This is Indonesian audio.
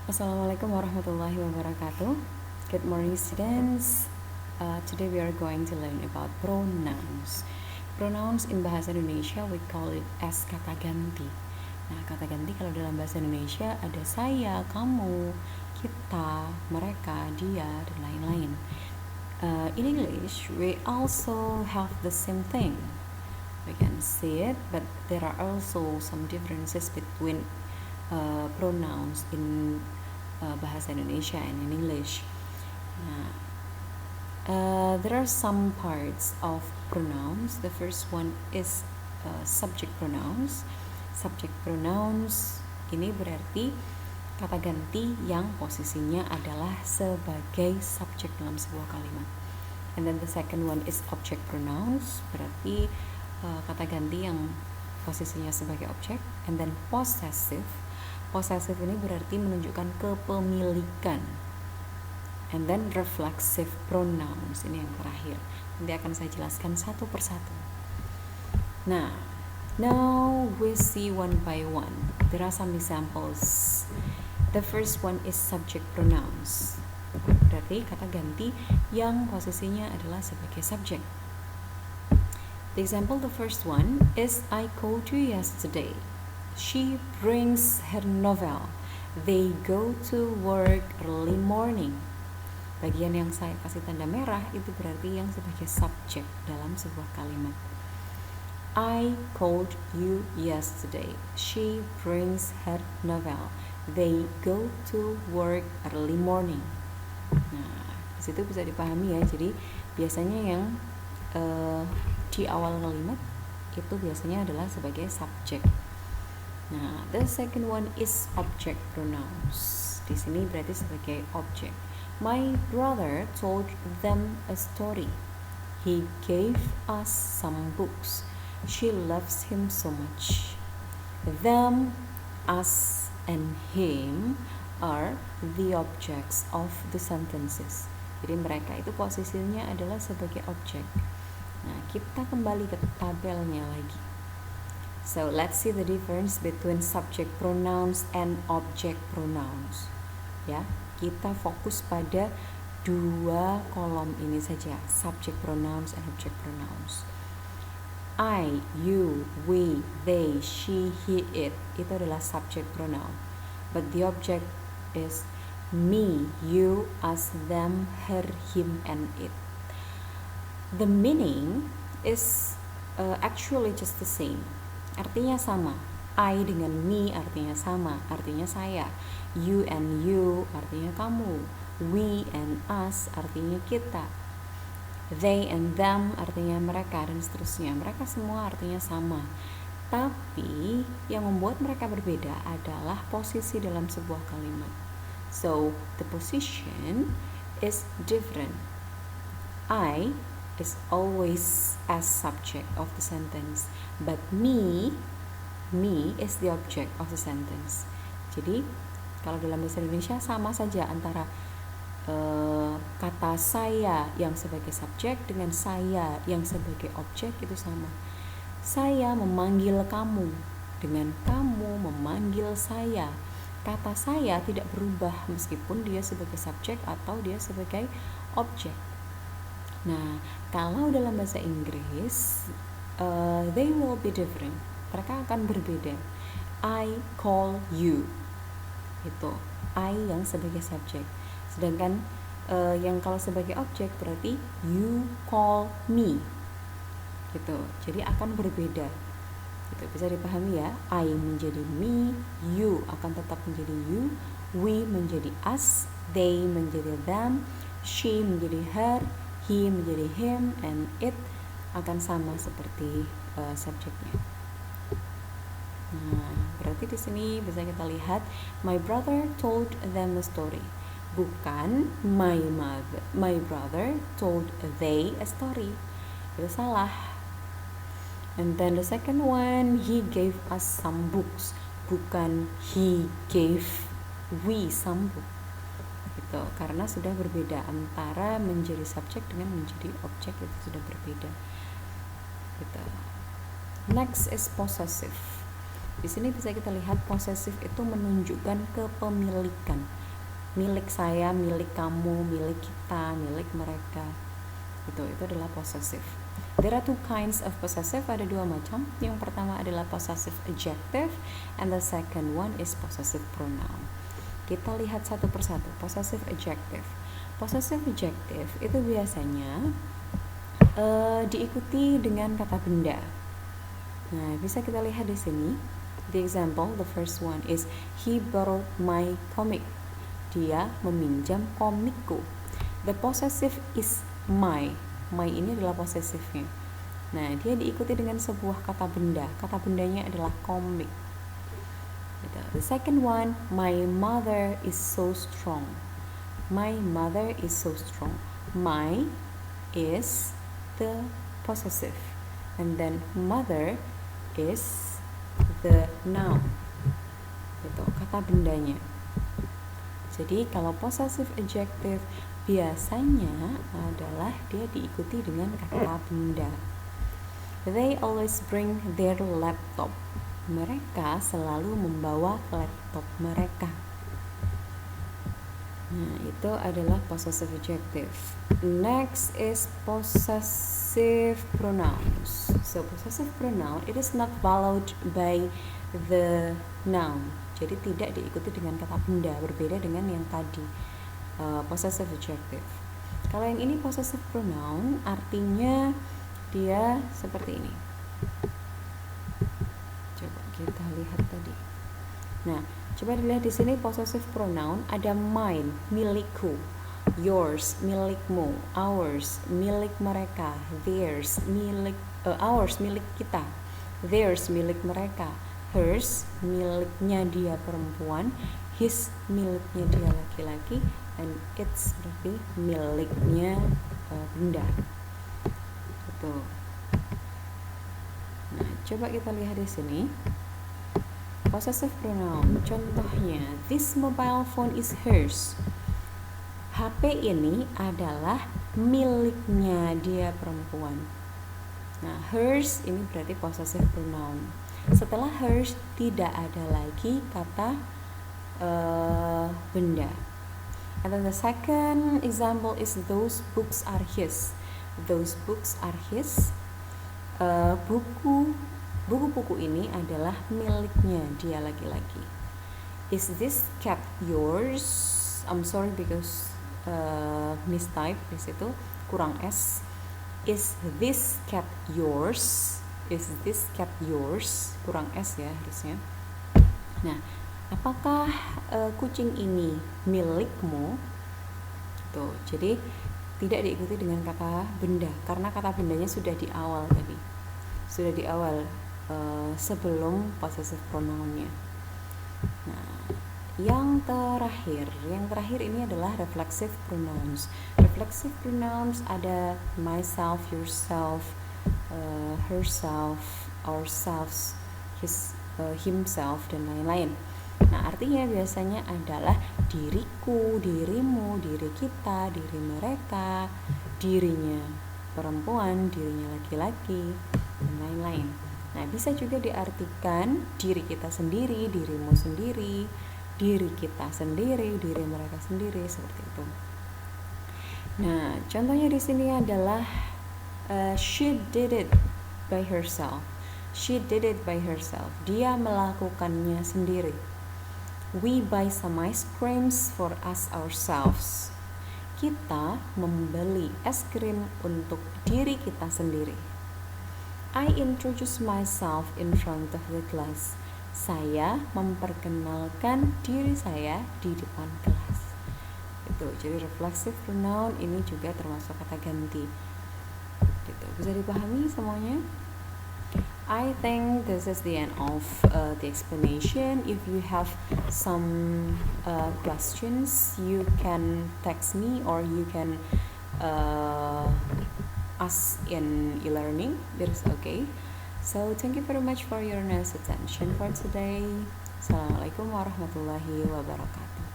Assalamualaikum warahmatullahi wabarakatuh. Good morning, students. Today we are going to learn about pronouns. Pronouns in bahasa Indonesia we call it as kata ganti. Nah, kata ganti kalau dalam bahasa Indonesia ada saya, kamu, kita, mereka, dia, dan lain-lain. In English, we also have the same thing. We can see it, but there are also some differences between pronouns in bahasa Indonesia and in English. There are some parts of pronouns. The first one is subject pronouns. Subject pronouns ini berarti kata ganti yang posisinya adalah sebagai subjek dalam sebuah kalimat. And then the second one is object pronouns, berarti kata ganti yang posisinya sebagai objek. And then possessive. Possessive ini berarti menunjukkan kepemilikan. And then reflexive pronouns, ini yang terakhir. Nanti akan saya jelaskan satu persatu. Now we see one by one. There are some examples. The first one is subject pronouns. Berarti kata ganti yang posisinya adalah sebagai subjek. The example, the first one is I called you yesterday. She brings her novel. They go to work early morning. Bagian yang saya kasih tanda merah itu berarti yang sebagai subjek dalam sebuah kalimat. I called you yesterday. She brings her novel. They go to work early morning. Nah, disitu bisa dipahami ya. Jadi biasanya yang di awal kalimat itu biasanya adalah sebagai subjek. Nah, the second one is object pronouns. Di sini berarti sebagai objek. My brother told them a story. He gave us some books. She loves him so much. Them, us, and him are the objects of the sentences. Jadi mereka itu posisinya adalah sebagai objek. Nah, kita kembali ke tabelnya lagi. So, let's see the difference between subject pronouns and object pronouns. Ya, kita fokus pada dua kolom ini saja, subject pronouns and object pronouns. I, you, we, they, she, he, it, itu adalah subject pronoun. But the object is me, you, us, them, her, him, and it. The meaning is actually just the same. Artinya sama. I dengan me artinya sama, artinya saya. You and you artinya kamu. We and us artinya kita. They and them artinya mereka, dan seterusnya. Mereka semua artinya sama. Tapi yang membuat mereka berbeda adalah posisi dalam sebuah kalimat. So, the position is different. I is always as subject of the sentence, but me is the object of the sentence. Jadi kalau dalam bahasa Indonesia sama saja antara kata saya yang sebagai subjek dengan saya yang sebagai objek itu sama. Saya memanggil kamu dengan kamu memanggil saya. Kata saya tidak berubah meskipun dia sebagai subjek atau dia sebagai objek. Nah, kalau dalam bahasa Inggris, they will be different. Mereka akan berbeda. I call you. Itu I yang sebagai subjek. Sedangkan yang kalau sebagai objek berarti you call me. Gitu. Jadi akan berbeda. Itu bisa dipahami ya. I menjadi me, you akan tetap menjadi you, we menjadi us, they menjadi them, she menjadi her, he menjadi him, and it akan sama seperti subjeknya. Nah, berarti di sini bisa kita lihat my brother told them a story. Bukan my brother told they a story. Itu salah. And then the second one, he gave us some books. Bukan he gave we some books. Gitu, karena sudah berbeda antara menjadi subjek dengan menjadi objek, itu sudah berbeda. Gitu. Next is possessive. Di sini bisa kita lihat possessive itu menunjukkan kepemilikan. milik saya, milik kamu, milik kita, milik mereka. Itu adalah possessive. There are two kinds of possessive, ada dua macam. Yang pertama adalah possessive adjective, and the second one is possessive pronoun. Kita lihat satu persatu. Possessive adjective. Possessive adjective itu biasanya diikuti dengan kata benda. Nah, bisa kita lihat di sini. The example, the first one is he borrowed my comic. Dia meminjam komikku. The possessive is my. My ini adalah possessive-nya. Nah, dia diikuti dengan sebuah kata benda. Kata bendanya adalah komik. The second one, my mother is so strong. My mother is so strong. My is the possessive, and then mother is the noun. Itu kata bendanya. Jadi kalau possessive adjective biasanya adalah dia diikuti dengan kata benda. They always bring their laptop. Mereka selalu membawa laptop mereka. Nah, itu adalah possessive adjective. Next is possessive pronouns. So, possessive pronoun, it is not followed by the noun. Jadi tidak diikuti dengan kata benda, berbeda dengan yang tadi, possessive adjective. Kalau yang ini possessive pronoun, artinya dia seperti ini. Coba kita lihat tadi. Nah, coba dilihat di sini possessive pronoun ada mine, milikku, yours, milikmu, ours, milik mereka, theirs, milik ours, milik kita, theirs, milik mereka, hers, miliknya dia perempuan, his, miliknya dia laki-laki, and its berarti miliknya benda. Gitu. Nah, coba kita lihat di sini. Possessive pronoun, contohnya, this mobile phone is hers. HP ini adalah miliknya dia perempuan. Nah, hers ini berarti possessive pronoun. Setelah hers tidak ada lagi kata benda. And then the second example is those books are his. Those books are his. Buku-buku ini adalah miliknya dia laki-laki. Is this cat yours? I'm sorry because mistype di situ, kurang S. Is this cat yours? Is this cat yours? Kurang S ya harusnya. Nah, apakah kucing ini milikmu? Tuh, jadi tidak diikuti dengan kata benda karena kata bendanya sudah di awal tadi. Sudah di awal sebelum possessive pronounnya. Nah, yang terakhir ini adalah reflexive pronouns. Reflexive pronouns ada myself, yourself, herself, ourselves, his, himself, dan lain-lain. Nah, artinya biasanya adalah diriku, dirimu, diri kita, diri mereka, dirinya perempuan, dirinya laki-laki, dan lain-lain. Nah, bisa juga diartikan diri kita sendiri, dirimu sendiri, diri kita sendiri, diri mereka sendiri, seperti itu. Nah, contohnya di sini adalah she did it by herself. She did it by herself. Dia melakukannya sendiri. We buy some ice creams for us ourselves. Kita membeli es krim untuk diri kita sendiri. I introduce myself in front of the class. Saya memperkenalkan diri saya di depan kelas. Itu, jadi reflexive pronoun ini juga termasuk kata ganti. Gitu. Bisa dipahami semuanya? I think this is the end of the explanation. If you have some questions, you can text me or you can ask in e-learning. It is okay. So thank you very much for your nice attention for today. Assalamualaikum warahmatullahi wabarakatuh.